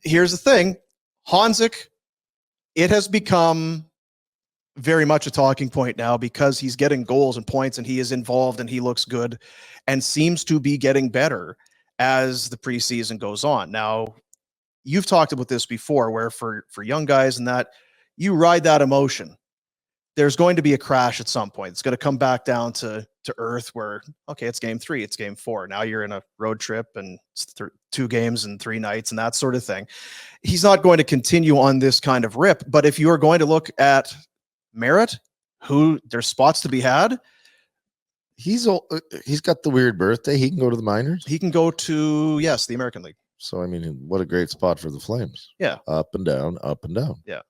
here's the thing. Honzek, it has become very much a talking point now because he's getting goals and points and he is involved and he looks good and seems to be getting better as the preseason goes on. Now, you've talked about this before where for young guys and that you ride that emotion. There's going to be a crash at some point. It's going to come back down to earth where, okay, it's game 3, it's game 4. Now you're in a road trip and it's 2 games and 3 nights and that sort of thing. He's not going to continue on this kind of rip. But if you are going to look at merit, who there's spots to be had, he's got the weird birthday. He can go to the minors. He can go to, yes, the American League. So, I mean, what a great spot for the Flames. Yeah. Up and down, up and down. Yeah.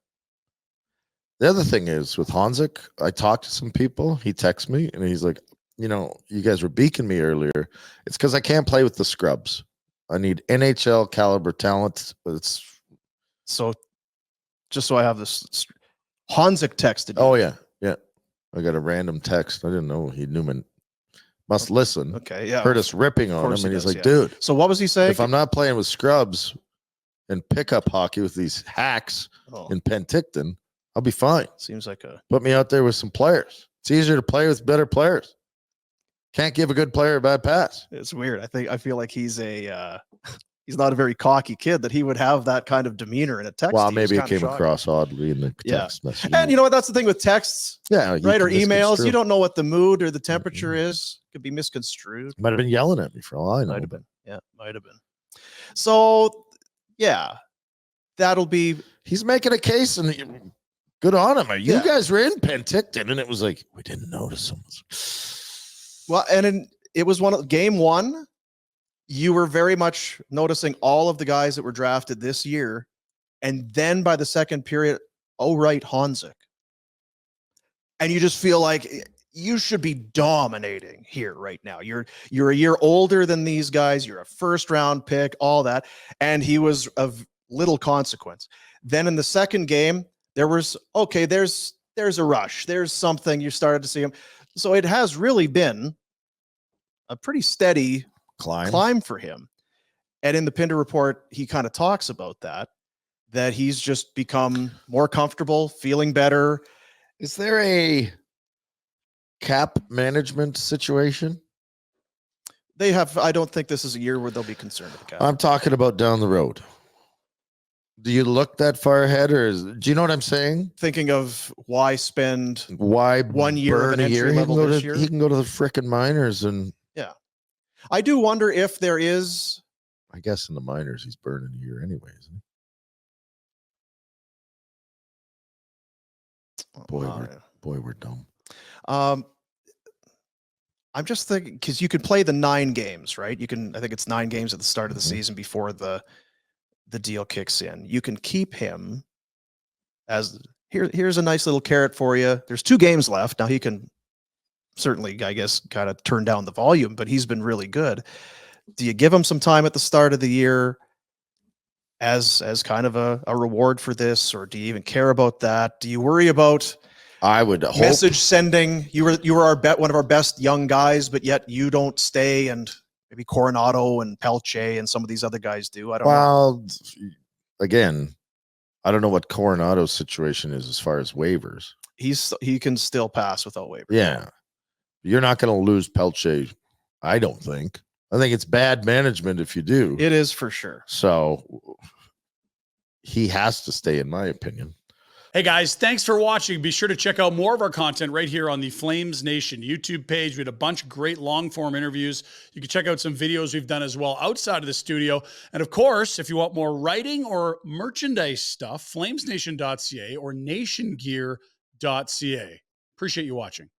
The other thing is with Honzek, I talked to some people. He texts me and he's like, you guys were beaking me earlier. It's because I can't play with the scrubs. I need NHL caliber talent. So just so I have this, Honzek texted you. Oh, yeah. Yeah. I got a random text. I didn't know he knew me. Must listen. Okay, yeah. Heard us ripping on him, and he's like, dude. So what was he saying? If I'm not playing with scrubs and pickup hockey with these hacks in Penticton, I'll be fine. Seems like put me out there with some players. It's easier to play with better players. Can't give a good player a bad pass. It's weird. I feel like he's he's not a very cocky kid that he would have that kind of demeanor in a text. Well, maybe it came across oddly in the text message. And you know what? That's the thing with texts. Yeah. Right. Or emails. You don't know what the mood or the temperature is. Could be misconstrued. Might have been yelling at me for all I know. Might have been. Yeah. Might have been. So, yeah. That'll be. He's making a case and good on him. You guys were in Penticton and it was like, we didn't notice him. Well, and it was game 1. You were very much noticing all of the guys that were drafted this year. And then by the second period, oh, right, Honzek. And you just feel like you should be dominating here right now. You're a year older than these guys. You're a first-round pick, all that. And he was of little consequence. Then in the second game, there was, okay, there's a rush. There's something. You started to see him. So it has really been a pretty steady climb for him. And in the Pinder report, he kind of talks about that he's just become more comfortable, feeling better. Is there a cap management situation? They have. I don't think this is a year where they'll be concerned with the cap. I'm talking about down the road. Do you look that far ahead, do you know what I'm saying? Thinking of why 1 year of an entry level this year? He can go to the frickin' minors and. Yeah. I do wonder if there is. I guess in the minors, he's burning a year anyway, isn't he? Boy, we're dumb. I'm just thinking, because you can play the 9 games, right? I think it's 9 games at the start of the season before the deal kicks in. You can keep him as here's a nice little carrot for you. There's 2 games left. Now he can certainly, I guess, kind of turn down the volume, but he's been really good. Do you give him some time at the start of the year as kind of a reward for this, or do you even care about that? Do you worry about I would hope message sending? You were one of our best young guys, but yet you don't stay, and maybe Coronado and Pelche and some of these other guys do. I don't know. Well, again, I don't know what Coronado's situation is as far as waivers. He can still pass without waivers. Yeah. You're not going to lose Pelche, I don't think. I think it's bad management if you do. It is for sure. So he has to stay, in my opinion. Hey guys, thanks for watching. Be sure to check out more of our content right here on the Flames Nation YouTube page. We had a bunch of great long-form interviews. You can check out some videos we've done as well outside of the studio. And of course, if you want more writing or merchandise stuff, flamesnation.ca or nationgear.ca. Appreciate you watching.